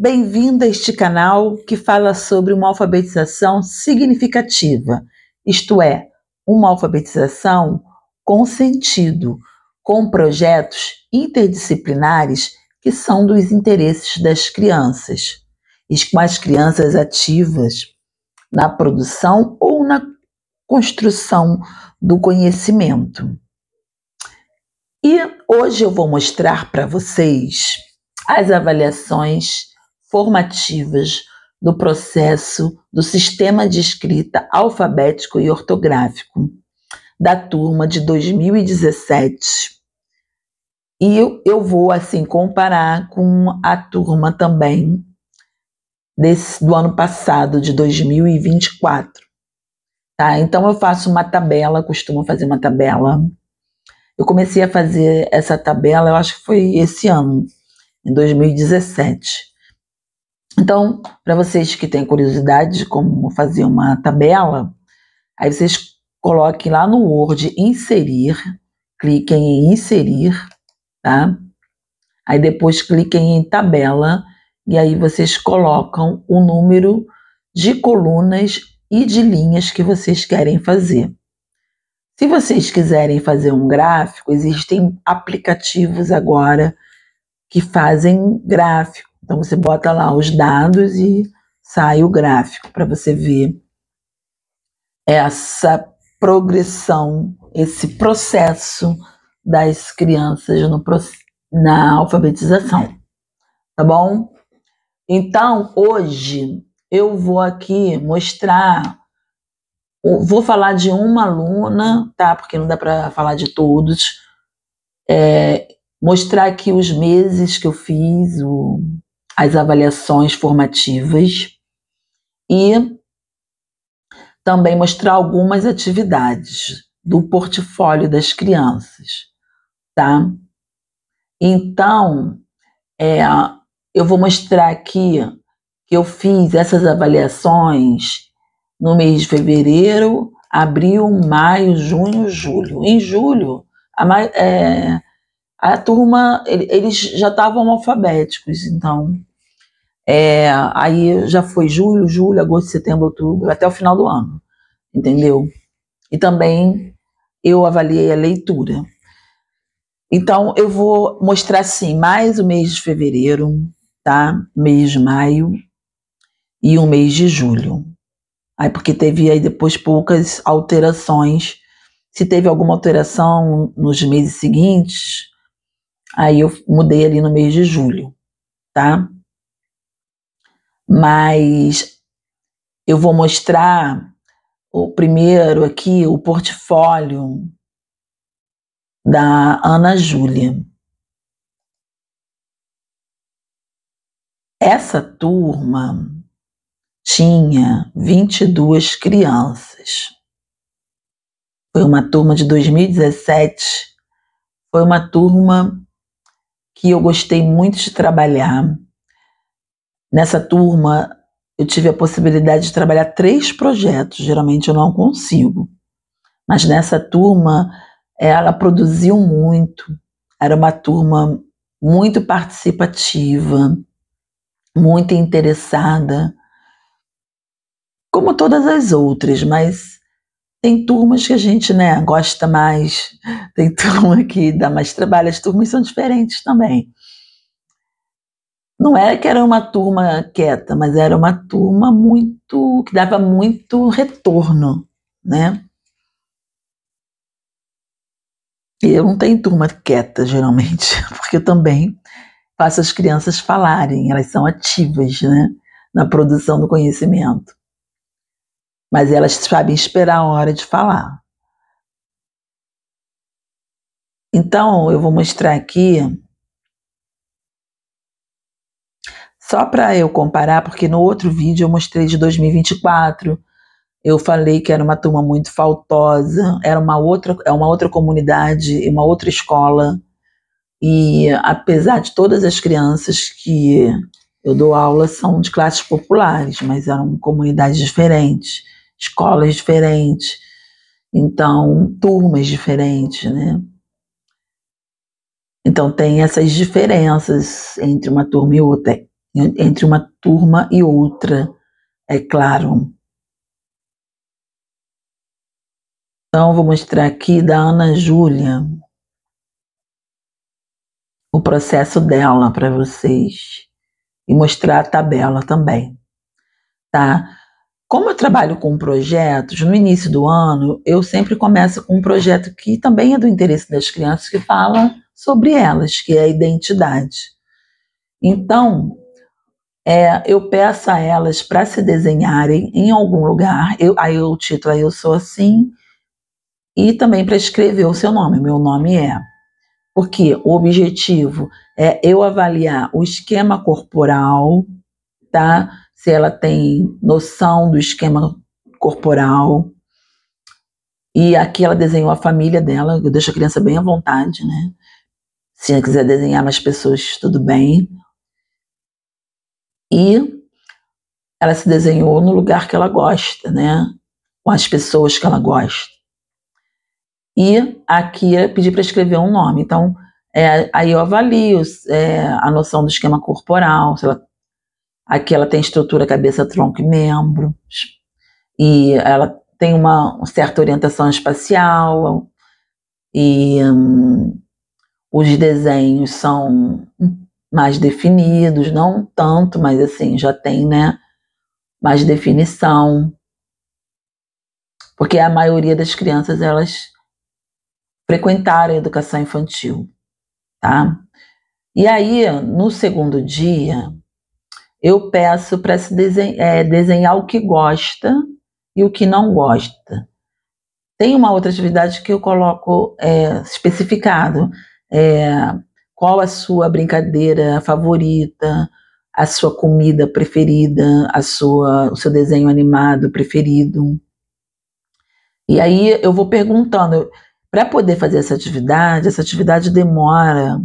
Bem-vindo a este canal que fala sobre uma alfabetização significativa, isto é, uma alfabetização com sentido, com projetos interdisciplinares que são dos interesses das crianças, e com as crianças ativas na produção ou na construção do conhecimento. E hoje eu vou mostrar para vocês as avaliações formativas do processo do Sistema de Escrita Alfabético e Ortográfico da turma de 2017. E eu vou assim comparar com a turma também do ano passado, de 2024. Tá? Então eu faço uma tabela, costumo fazer uma tabela. Eu comecei a fazer essa tabela, eu acho que foi esse ano, em 2017. Então, para vocês que têm curiosidade de como fazer uma tabela, aí vocês coloquem lá no Word, inserir, cliquem em inserir, tá? Aí depois cliquem em tabela, e aí vocês colocam o número de colunas e de linhas que vocês querem fazer. Se vocês quiserem fazer um gráfico, existem aplicativos agora que fazem gráfico. Então você bota lá os dados e sai o gráfico para você ver essa progressão, esse processo das crianças na alfabetização, tá bom? Então hoje eu vou aqui mostrar, vou falar de uma aluna, tá? Porque não dá para falar de todos. Mostrar aqui os meses que eu fiz, as avaliações formativas e também mostrar algumas atividades do portfólio das crianças, tá? Então, eu vou mostrar aqui que eu fiz essas avaliações no mês de fevereiro, abril, maio, junho, julho. Em julho, a turma, eles já estavam alfabéticos, então aí já foi julho, agosto, setembro, outubro, até o final do ano, entendeu? E também eu avaliei a leitura. Então eu vou mostrar assim, mais o mês de fevereiro, tá? Mês de maio e o mês de julho. Aí porque teve aí depois poucas alterações. Se teve alguma alteração nos meses seguintes, aí eu mudei ali no mês de julho, tá? Mas eu vou mostrar o primeiro aqui, o portfólio da Ana Júlia. Essa turma tinha 22 crianças. Foi uma turma de 2017, foi uma turma que eu gostei muito de trabalhar. Nessa turma, eu tive a possibilidade de trabalhar 3 projetos, geralmente eu não consigo. Mas nessa turma, ela produziu muito, era uma turma muito participativa, muito interessada, como todas as outras, mas tem turmas que a gente, né, gosta mais, tem turma que dá mais trabalho, as turmas são diferentes também. Não é que era uma turma quieta, mas era uma turma que dava muito retorno, né? E eu não tenho turma quieta, geralmente, porque eu também faço as crianças falarem, elas são ativas, né, na produção do conhecimento. Mas elas sabem esperar a hora de falar. Então, eu vou mostrar aqui, só para eu comparar, porque no outro vídeo eu mostrei de 2024, eu falei que era uma turma muito faltosa, é uma outra comunidade, uma outra escola, e apesar de todas as crianças que eu dou aula são de classes populares, mas eram comunidades diferentes, escolas diferentes, então turmas diferentes, né? Então tem essas diferenças entre uma turma e outra. entre uma turma e outra, é claro. Então, vou mostrar aqui da Ana Júlia o processo dela para vocês e mostrar a tabela também, tá? Como eu trabalho com projetos, no início do ano, eu sempre começo com um projeto que também é do interesse das crianças, que fala sobre elas, que é a identidade. Então, eu peço a elas para se desenharem em algum lugar, aí o título é Eu Sou Assim, e também para escrever o seu nome, meu nome é. Porque o objetivo é eu avaliar o esquema corporal, tá? Se ela tem noção do esquema corporal. E aqui ela desenhou a família dela, eu deixo a criança bem à vontade, né? Se ela quiser desenhar mais pessoas, tudo bem. E ela se desenhou no lugar que ela gosta, né? Com as pessoas que ela gosta. E aqui eu pedi para escrever um nome. Então, aí eu avalio a noção do esquema corporal. Aqui ela tem estrutura cabeça, tronco e membros. E ela tem uma certa orientação espacial. E os desenhos são mais definidos, não tanto, mas assim, já tem, né, mais definição. Porque a maioria das crianças, elas frequentaram a educação infantil, tá? E aí, no segundo dia, eu peço para se desenhar o que gosta e o que não gosta. Tem uma outra atividade que eu coloco especificado, qual a sua brincadeira favorita, a sua comida preferida, o seu desenho animado preferido. E aí eu vou perguntando, para poder fazer essa atividade demora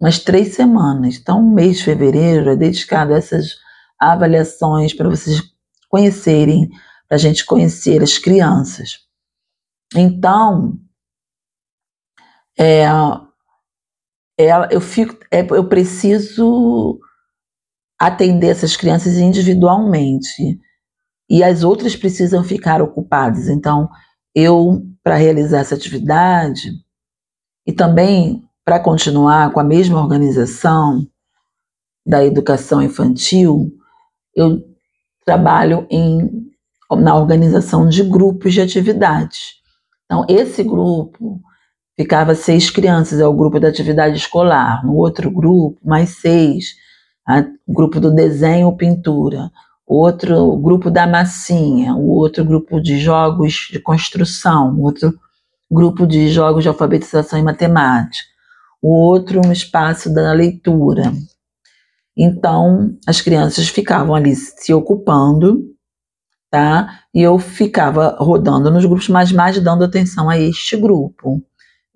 umas 3 semanas. Então, o mês de fevereiro é dedicado a essas avaliações para vocês conhecerem, para a gente conhecer as crianças. Então, eu preciso atender essas crianças individualmente e as outras precisam ficar ocupadas. Então, para realizar essa atividade e também para continuar com a mesma organização da educação infantil, eu trabalho na organização de grupos de atividades. Então, esse grupo ficava 6 crianças, é o grupo da atividade escolar. No outro grupo, mais 6, o grupo do desenho ou pintura. Outro grupo da massinha, o outro grupo de jogos de construção, outro grupo de jogos de alfabetização e matemática, o outro um espaço da leitura. Então, as crianças ficavam ali se ocupando, tá? E eu ficava rodando nos grupos, mas mais dando atenção a este grupo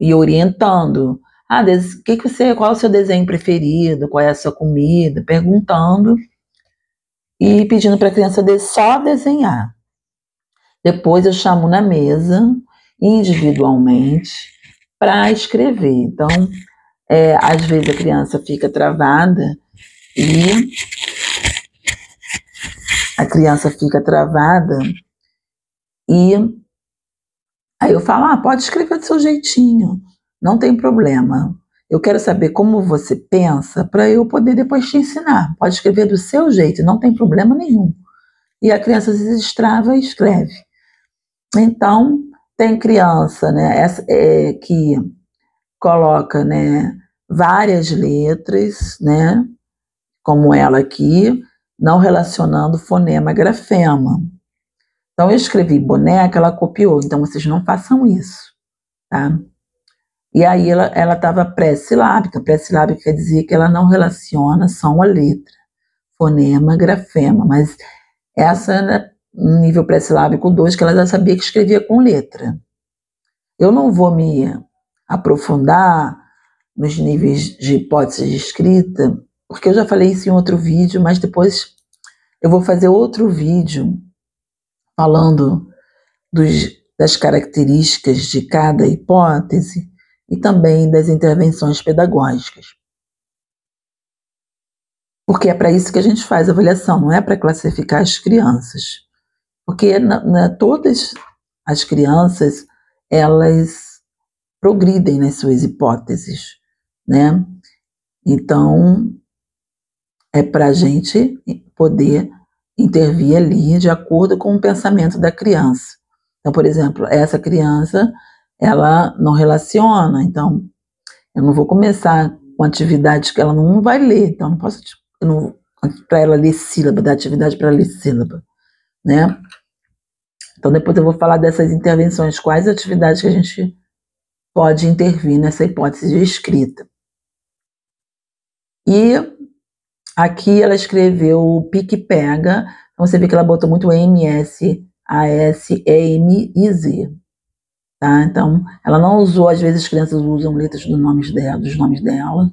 e orientando. Qual é o seu desenho preferido? Qual é a sua comida? Perguntando e pedindo para a criança só desenhar. Depois eu chamo na mesa, individualmente, para escrever. Então, às vezes a criança fica travada e aí eu falo, pode escrever do seu jeitinho, não tem problema. Eu quero saber como você pensa para eu poder depois te ensinar. Pode escrever do seu jeito, não tem problema nenhum. E a criança se destrava e escreve. Então, tem criança, né, que coloca, né, várias letras, né, como ela aqui, não relacionando fonema a grafema. Então, eu escrevi boneca, ela copiou. Então, vocês não façam isso, tá? E aí, ela estava pré-silábica. Pré-silábica quer dizer que ela não relaciona som a letra, fonema, grafema. Mas essa era nível pré-silábico 2, que ela já sabia que escrevia com letra. Eu não vou me aprofundar nos níveis de hipótese de escrita, porque eu já falei isso em outro vídeo, mas depois eu vou fazer outro vídeo falando das características de cada hipótese e também das intervenções pedagógicas. Porque é para isso que a gente faz a avaliação, não é para classificar as crianças. Porque todas as crianças, elas progridem nas suas hipóteses, né? Então, é para a gente poder intervir ali de acordo com o pensamento da criança. Então, por exemplo, essa criança, ela não relaciona, então eu não vou começar com atividades que ela não vai ler, então não posso, para ela ler sílaba, dar atividade para ler sílaba, né? Então depois eu vou falar dessas intervenções, quais atividades que a gente pode intervir nessa hipótese de escrita. E aqui ela escreveu pique-pega, então você vê que ela botou muito MS, AS, EM e Z. Tá? Então, ela não usou, às vezes as crianças usam letras dos nomes dela.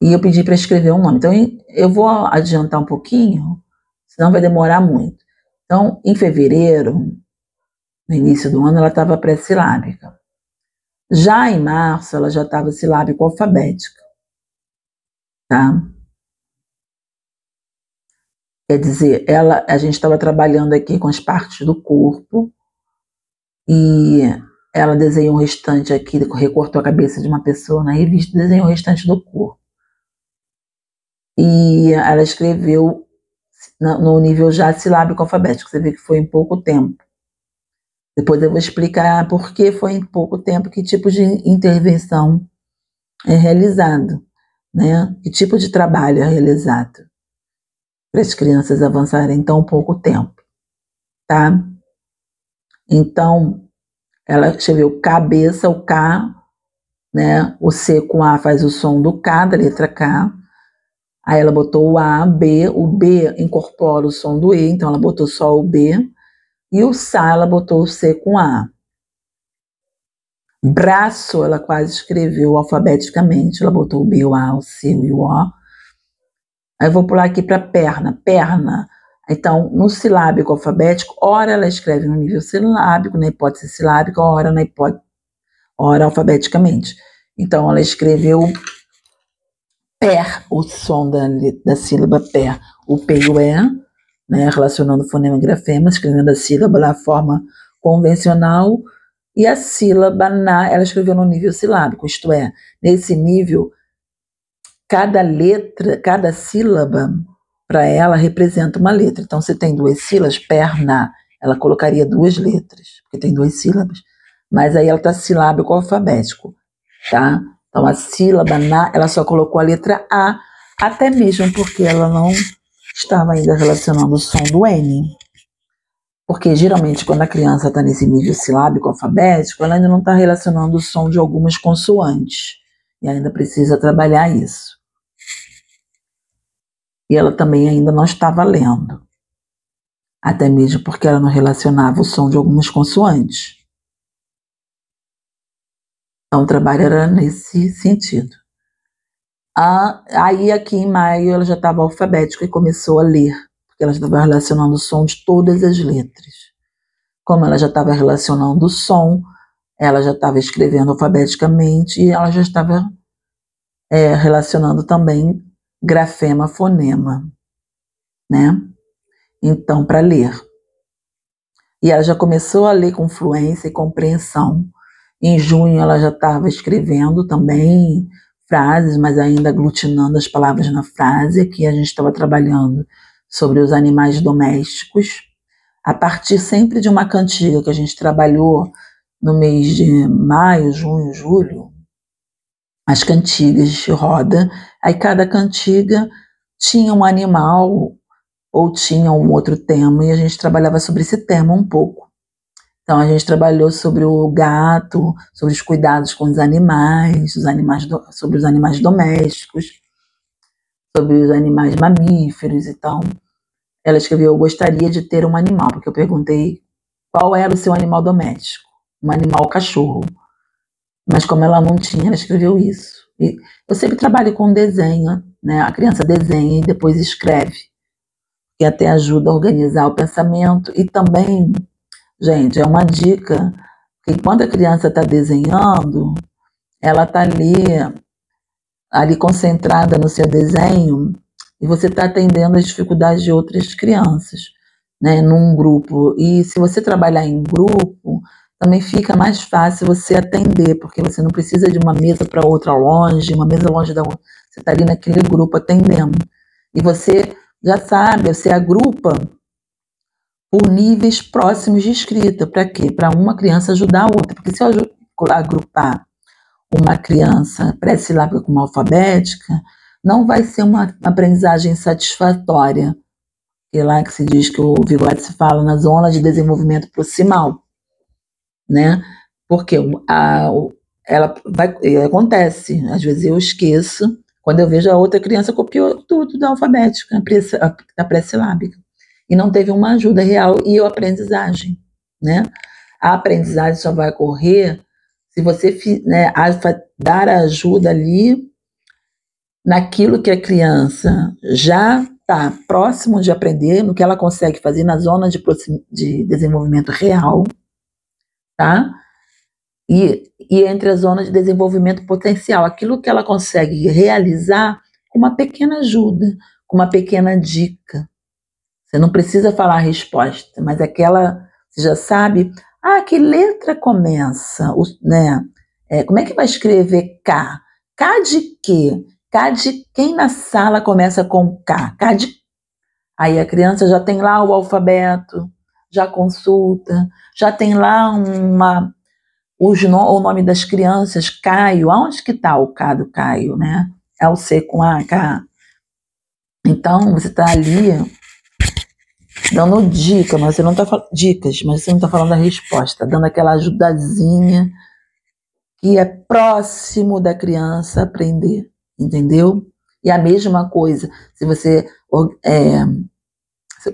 E eu pedi para escrever um nome. Então, eu vou adiantar um pouquinho, senão vai demorar muito. Então, em fevereiro, no início do ano, ela estava pré-silábica. Já em março, ela já estava silábico-alfabética. Tá? Quer dizer, a gente estava trabalhando aqui com as partes do corpo e ela desenhou o restante aqui, recortou a cabeça de uma pessoa na revista, desenhou o restante do corpo. E ela escreveu no nível já silábico-alfabético, você vê que foi em pouco tempo. Depois eu vou explicar por que foi em pouco tempo, que tipo de intervenção é realizado, né? Que tipo de trabalho é realizado para as crianças avançarem em tão pouco tempo, tá? Então, ela escreveu cabeça, o K, né? O C com A faz o som do K, da letra K. Aí ela botou o A, B, o B incorpora o som do E, então ela botou só o B. E o Sá, ela botou o C com A. Braço, ela quase escreveu alfabeticamente, ela botou o B, o A, o C e o O. Aí eu vou pular aqui para perna. Perna, então, no silábico alfabético, ora ela escreve no nível silábico, na hipótese silábica, ora alfabeticamente. Então, ela escreveu per, o som da sílaba per, o P e o E, né, relacionando fonema e grafema, escrevendo a sílaba da forma convencional, e a sílaba na, ela escreveu no nível silábico, isto é, nesse nível, cada letra, cada sílaba, para ela, representa uma letra. Então, se tem duas sílabas, perna, ela colocaria duas letras, porque tem duas sílabas, mas aí ela está silábico alfabético, tá? Então, a sílaba na, ela só colocou a letra A, até mesmo porque ela não estava ainda relacionando o som do N. Porque, geralmente, quando a criança está nesse nível silábico alfabético, ela ainda não está relacionando o som de algumas consoantes. E ainda precisa trabalhar isso. E ela também ainda não estava lendo. Até mesmo porque ela não relacionava o som de algumas consoantes. Então, o trabalho era nesse sentido. Aí, aqui em maio, ela já estava alfabética e começou a ler, porque ela já estava relacionando o som de todas as letras. Como ela já estava relacionando o som, ela já estava escrevendo alfabeticamente e ela já estava relacionando também grafema, fonema, né? Então, para ler. E ela já começou a ler com fluência e compreensão. Em junho, ela já estava escrevendo também frases, mas ainda aglutinando as palavras na frase. Aqui a gente estava trabalhando sobre os animais domésticos, a partir sempre de uma cantiga que a gente trabalhou no mês de maio, junho, julho, as cantigas de roda. Aí cada cantiga tinha um animal ou tinha um outro tema, e a gente trabalhava sobre esse tema um pouco. Então, a gente trabalhou sobre o gato, sobre os cuidados com os animais, sobre os animais domésticos, sobre os animais mamíferos. Então, ela escreveu: eu gostaria de ter um animal, porque eu perguntei qual era o seu animal doméstico. Um animal cachorro. Mas como ela não tinha, ela escreveu isso. E eu sempre trabalho com desenho, né? A criança desenha e depois escreve, que até ajuda a organizar o pensamento. E também, gente, é uma dica que quando a criança está desenhando, ela está ali concentrada no seu desenho, e você está atendendo as dificuldades de outras crianças, né, num grupo. E se você trabalhar em grupo, também fica mais fácil você atender, porque você não precisa de uma mesa para outra longe, uma mesa longe da outra. Você está ali naquele grupo atendendo. E você já sabe, você agrupa por níveis próximos de escrita. Para quê? Para uma criança ajudar a outra. Porque se eu agrupar uma criança pré-silábica com uma alfabética, não vai ser uma aprendizagem satisfatória. E lá que se diz que o Vygotsky fala na zona de desenvolvimento proximal, né? Porque acontece, às vezes eu esqueço, quando eu vejo a outra criança copiou tudo da alfabética, da pré-silábica, e não teve uma ajuda real e a aprendizagem, né? A aprendizagem só vai ocorrer se você, né, dar a ajuda ali naquilo que a criança já está próximo de aprender, no que ela consegue fazer na zona de desenvolvimento real, tá? E entre a zona de desenvolvimento potencial, aquilo que ela consegue realizar com uma pequena ajuda, com uma pequena dica. Você não precisa falar a resposta, mas aquela, você já sabe, que letra começa, né? Como é que vai escrever K? K de quê? K de quem na sala começa com K? K de... Aí a criança já tem lá o alfabeto, já consulta, já tem lá o nome das crianças, Caio, aonde que está o K do Caio, né? É o C com A, K. Então, você está ali dando dica, mas você não está falando dicas, mas você não está falando a resposta, dando aquela ajudazinha que é próximo da criança aprender, entendeu? E a mesma coisa, se você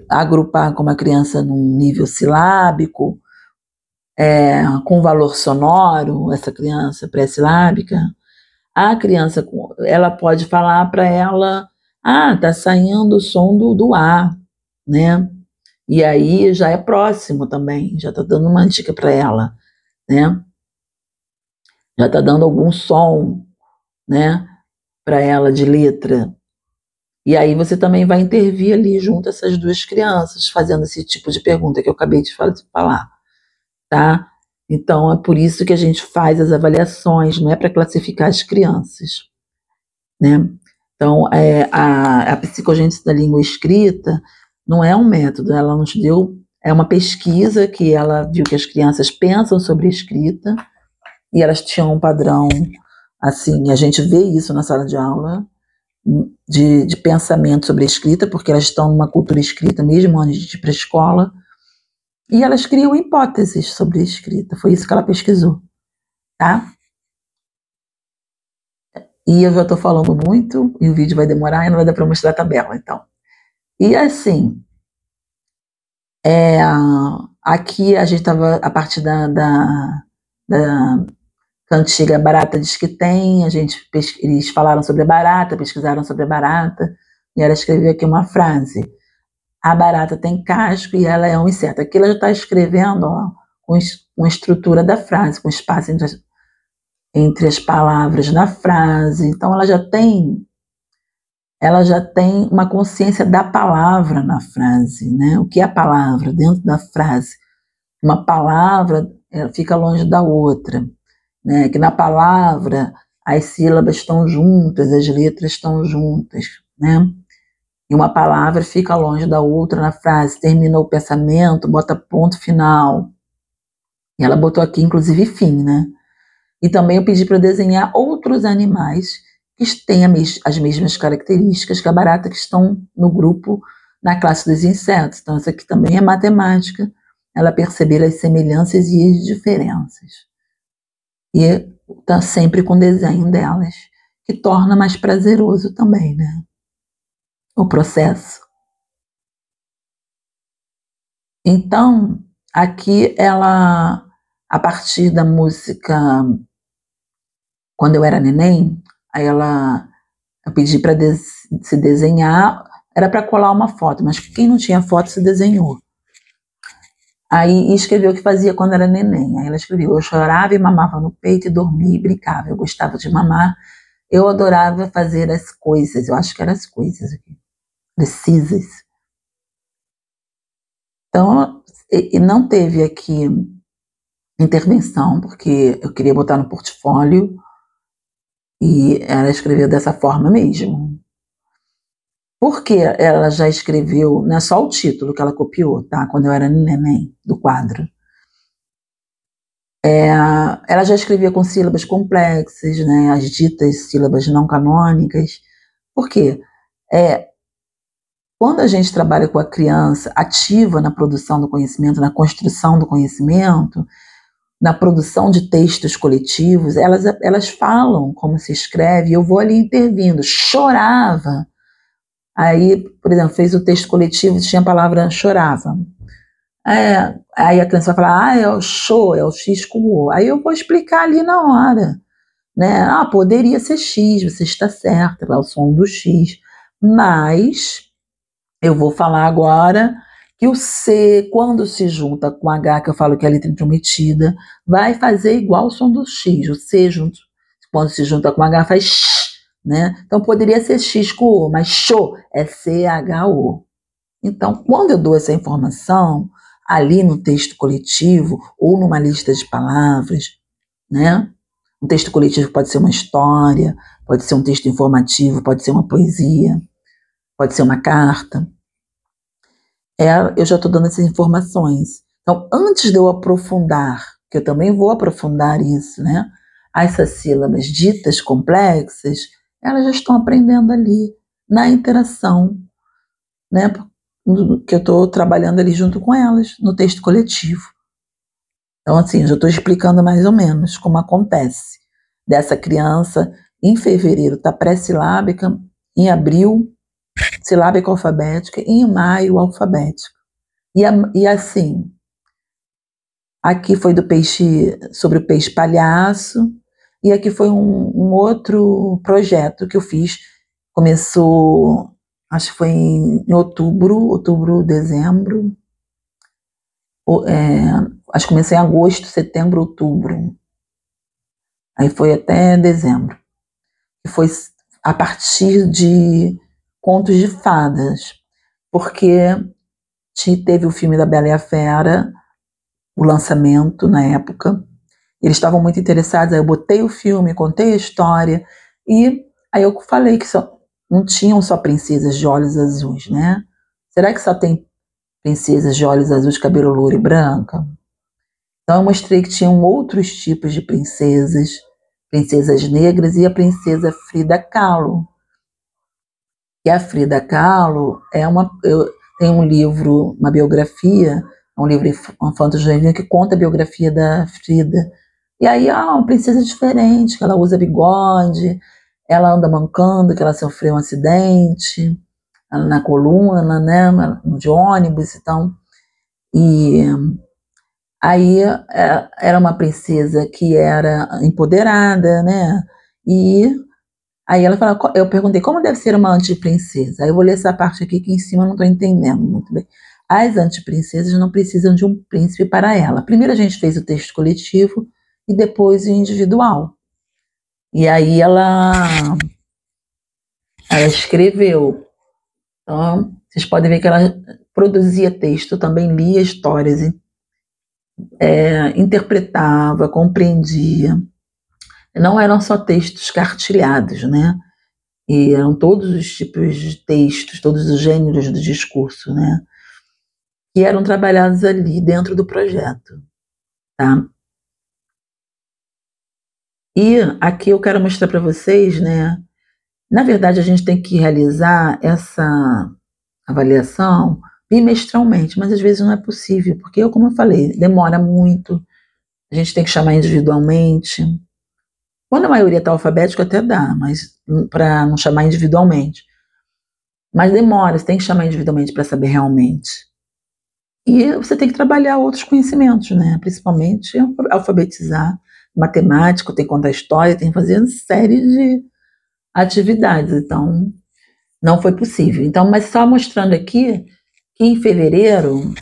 agrupar com uma criança num nível silábico, com valor sonoro, essa criança pré-silábica, a criança, ela pode falar para ela, tá saindo o som do A, né? E aí já é próximo também, já está dando uma dica para ela, né? Já está dando algum som, né, para ela de letra. E aí você também vai intervir ali junto a essas duas crianças, fazendo esse tipo de pergunta que eu acabei de falar, tá? Então, é por isso que a gente faz as avaliações, não é para classificar as crianças, né? Então, a psicogênese da língua escrita não é um método, ela nos deu, é uma pesquisa que ela viu que as crianças pensam sobre a escrita e elas tinham um padrão, assim, a gente vê isso na sala de aula, de pensamento sobre a escrita, porque elas estão numa cultura escrita mesmo antes de ir para a escola, e elas criam hipóteses sobre a escrita, foi isso que ela pesquisou, tá? E eu já estou falando muito, e o vídeo vai demorar, e não vai dar para mostrar a tabela, então. E assim, aqui a gente estava, a partir da cantiga Barata Diz Que Tem, eles falaram sobre a barata, pesquisaram sobre a barata, e ela escreveu aqui uma frase: a barata tem casco e ela é um inseto. Aqui ela já está escrevendo, com a estrutura da frase, com espaço entre as palavras na frase. Então ela já tem uma consciência da palavra na frase, né? O que é a palavra dentro da frase? Uma palavra fica longe da outra, né? Que na palavra as sílabas estão juntas, as letras estão juntas, né? E uma palavra fica longe da outra na frase, terminou o pensamento, bota ponto final. E ela botou aqui, inclusive, fim, né? E também eu pedi para desenhar outros animais que têm as mesmas características que a barata, que estão no grupo, na classe dos insetos. Então, isso aqui também é matemática, ela perceber as semelhanças e as diferenças. E está sempre com o desenho delas, que torna mais prazeroso também, né? O processo. Então, aqui ela, a partir da música Quando Eu Era Neném, aí eu pedi para se desenhar, era para colar uma foto, mas quem não tinha foto se desenhou. Aí escreveu o que fazia quando era neném. Aí ela escreveu: eu chorava e mamava no peito e dormia e brincava. Eu gostava de mamar, eu adorava fazer as coisas, eu acho que eram as coisas aqui. precisas. Então, e não teve aqui intervenção, porque eu queria botar no portfólio e ela escreveu dessa forma mesmo. Porque ela já escreveu, não é só o título que ela copiou, tá? Quando eu era neném, do quadro. Ela já escrevia com sílabas complexas, né? As ditas sílabas não canônicas. Por quê? Quando a gente trabalha com a criança ativa na produção do conhecimento, na construção do conhecimento, na produção de textos coletivos, elas falam como se escreve, e eu vou ali intervindo. Chorava. Aí, por exemplo, fez o texto coletivo, tinha a palavra chorava. Aí a criança vai falar, é o show, é o X com o. Aí eu vou explicar ali na hora. Né? Poderia ser X, você está certa, é o som do X. Mas eu vou falar agora que o C, quando se junta com H, que eu falo que é a letra intrometida, vai fazer igual o som do X. O C, quando se junta com H, faz X. Né? Então poderia ser X com O, mas show é C-H-O. Então, quando eu dou essa informação ali no texto coletivo ou numa lista de palavras, né? Um texto coletivo pode ser uma história, pode ser um texto informativo, pode ser uma poesia, pode ser uma carta. Eu já estou dando essas informações. Então, antes de eu aprofundar, que eu também vou aprofundar isso, né? Essas sílabas ditas complexas, elas já estão aprendendo ali, na interação, né? Que eu estou trabalhando ali junto com elas, no texto coletivo. Então, assim, eu já estou explicando mais ou menos como acontece. Dessa criança, em fevereiro, está pré-silábica, em abril, silábica alfabética, e em maio, alfabética. E assim, aqui foi do peixe, sobre o peixe palhaço, e aqui foi um outro projeto que eu fiz. Começou, acho que foi em outubro, dezembro. Acho que comecei em agosto, setembro, outubro. Aí foi até dezembro. E foi a partir de contos de fadas, porque teve o filme da Bela e a Fera, o lançamento na época. Eles estavam muito interessados, aí eu botei o filme, contei a história, e aí eu falei que não tinham só princesas de olhos azuis, né? Será que só tem princesas de olhos azuis, cabelo louro e branca? Então eu mostrei que tinham outros tipos de princesas negras e a princesa Frida Kahlo. E a Frida Kahlo tem um livro, uma biografia, um livro infanto-juvenil que conta a biografia da Frida. E aí uma princesa diferente, que ela usa bigode, ela anda mancando, que ela sofreu um acidente na coluna, né, de ônibus, então. E aí era uma princesa que era empoderada, né? E aí ela fala, eu perguntei como deve ser uma antiprincesa. Aí eu vou ler essa parte aqui que em cima eu não estou entendendo muito bem. As antiprincesas não precisam de um príncipe para ela. Primeiro a gente fez o texto coletivo e depois o individual. E aí ela escreveu. Então, vocês podem ver que ela produzia texto, também lia histórias, interpretava, compreendia. Não eram só textos cartilhados, né? E eram todos os tipos de textos, todos os gêneros do discurso, né? Que eram trabalhados ali dentro do projeto, tá? E aqui eu quero mostrar para vocês, né? Na verdade, a gente tem que realizar essa avaliação bimestralmente, mas às vezes não é possível, porque, como eu falei, demora muito, a gente tem que chamar individualmente. Quando a maioria está alfabética, até dá, mas para não chamar individualmente. Mas demora, você tem que chamar individualmente para saber realmente. E você tem que trabalhar outros conhecimentos, né? Principalmente alfabetizar, matemática, tem que contar história, tem que fazer uma série de atividades. Então, não foi possível. Então, mas só mostrando aqui que em fevereiro,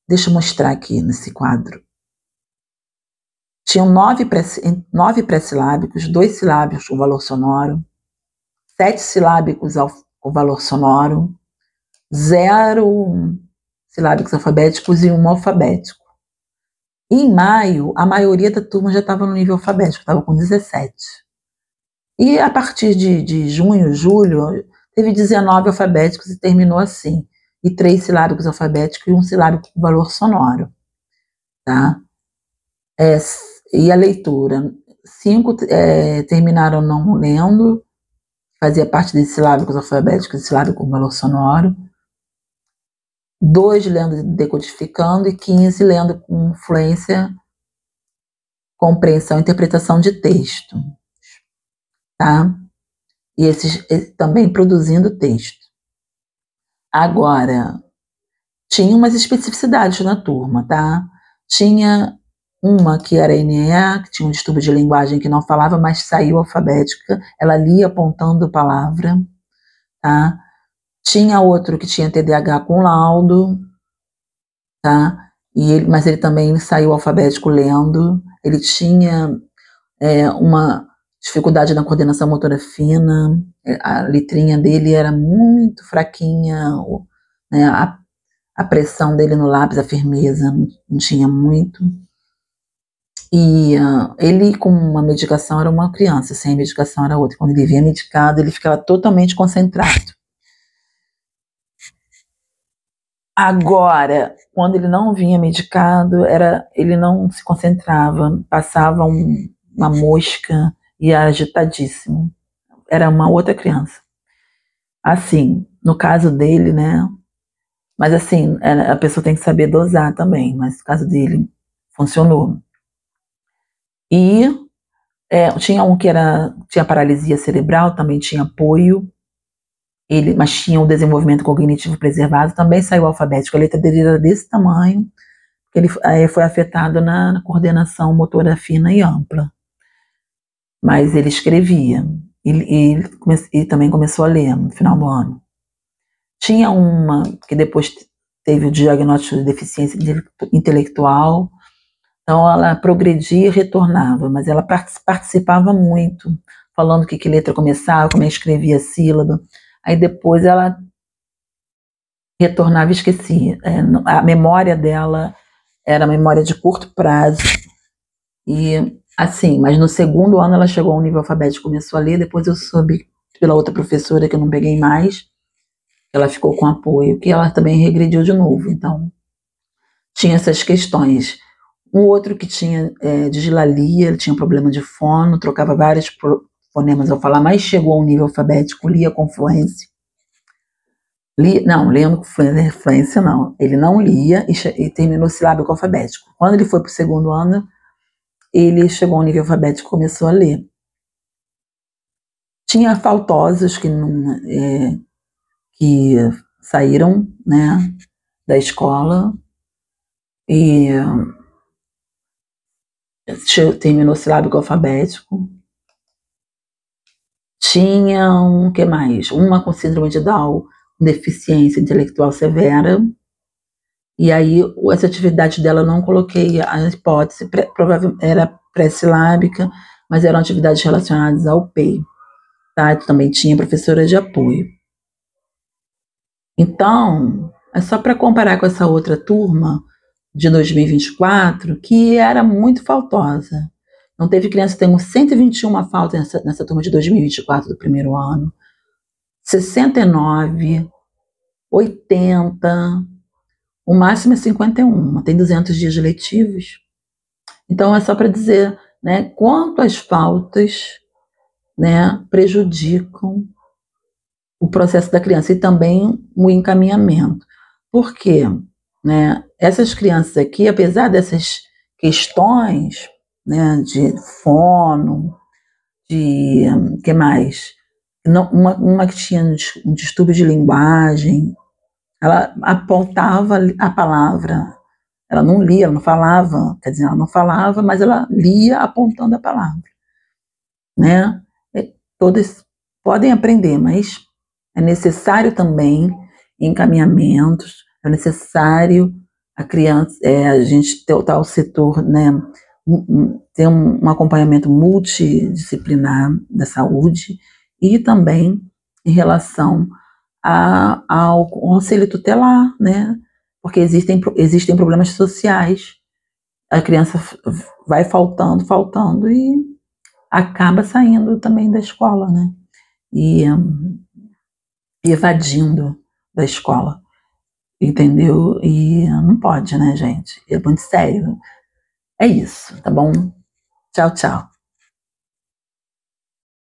deixa eu mostrar aqui nesse quadro. Tinham 9 pré-silábicos, 2 silábicos com valor sonoro, 7 silábicos com valor sonoro, 0 silábicos alfabéticos e 1 alfabético. Em maio, a maioria da turma já estava no nível alfabético, estava com 17. E a partir de junho, julho, teve 19 alfabéticos e terminou assim. E 3 silábicos alfabéticos e 1 silábico com valor sonoro. Tá? E a leitura? 5 terminaram não lendo, fazia parte de silábicos alfabéticos e silábico com valor sonoro. 2 lendo e decodificando e 15 lendo com fluência, compreensão e interpretação de texto. Tá? E esses também produzindo texto. Agora, tinha umas especificidades na turma, tá? Tinha uma que era NEA, que tinha um distúrbio de linguagem que não falava, mas saiu alfabética, ela lia apontando a palavra, tá? Tinha outro que tinha TDAH com laudo, tá? Mas ele também saiu alfabético lendo, ele tinha uma dificuldade na coordenação motora fina, a letrinha dele era muito fraquinha, né? A pressão dele no lápis, a firmeza, não tinha muito. E ele, com uma medicação, era uma criança, sem medicação era outra. Quando ele vinha medicado, ele ficava totalmente concentrado. Agora, quando ele não vinha medicado, ele não se concentrava, passava uma mosca e era agitadíssimo. Era uma outra criança. Assim, no caso dele, né? Mas assim, a pessoa tem que saber dosar também, mas no caso dele, funcionou. E tinha um que tinha paralisia cerebral, também tinha apoio, mas tinha um desenvolvimento cognitivo preservado, também saiu alfabético, a letra dele era desse tamanho, ele foi afetado na coordenação motora fina e ampla. Mas ele escrevia, e também começou a ler no final do ano. Tinha uma que depois teve o diagnóstico de deficiência intelectual, então ela progredia e retornava, mas ela participava muito, falando que letra começava, como escrevia a sílaba. Aí depois ela retornava e esquecia. A memória dela era memória de curto prazo. E assim, mas no segundo ano ela chegou a um nível alfabético, começou a ler, depois eu soube pela outra professora que eu não peguei mais, ela ficou com apoio, que ela também regrediu de novo. Então, tinha essas questões. Um outro que tinha dislalia, ele tinha problema de fono, trocava vários fonemas ao falar, mas chegou a um nível alfabético, lia com fluência. Lendo com fluência não. Ele não lia e terminou silábico alfabético. Quando ele foi para o segundo ano, ele chegou a um nível alfabético e começou a ler. Tinha faltosos que saíram, né, da escola e terminou silábico alfabético. Tinha que mais? Uma com síndrome de Down, com deficiência intelectual severa. E aí, essa atividade dela eu não coloquei a hipótese, provavelmente era pré-silábica, mas eram atividades relacionadas ao PEI. Tá? Também tinha professora de apoio. Então, é só para comparar com essa outra turma de 2024, que era muito faltosa. Não teve criança, temos 121 faltas nessa turma de 2024 do primeiro ano, 69, 80, o máximo é 51, tem 200 dias letivos. Então é só para dizer, né, quanto as faltas, né, prejudicam o processo da criança e também o encaminhamento. Por quê? Né, essas crianças aqui, apesar dessas questões, né, de fono, de que mais? Uma que tinha um distúrbio de linguagem, ela apontava a palavra, ela não lia, ela não falava, quer dizer, ela não falava, mas ela lia apontando a palavra, né? Todas podem aprender, mas é necessário também encaminhamentos, é necessário a criança, a gente ter o setor, né, ter um acompanhamento multidisciplinar da saúde e também em relação ao conselho tutelar, né? Porque existem problemas sociais. A criança vai faltando e acaba saindo também da escola, né? E evadindo da escola, entendeu? E não pode, né, gente? É muito sério. É isso, tá bom? Tchau, tchau.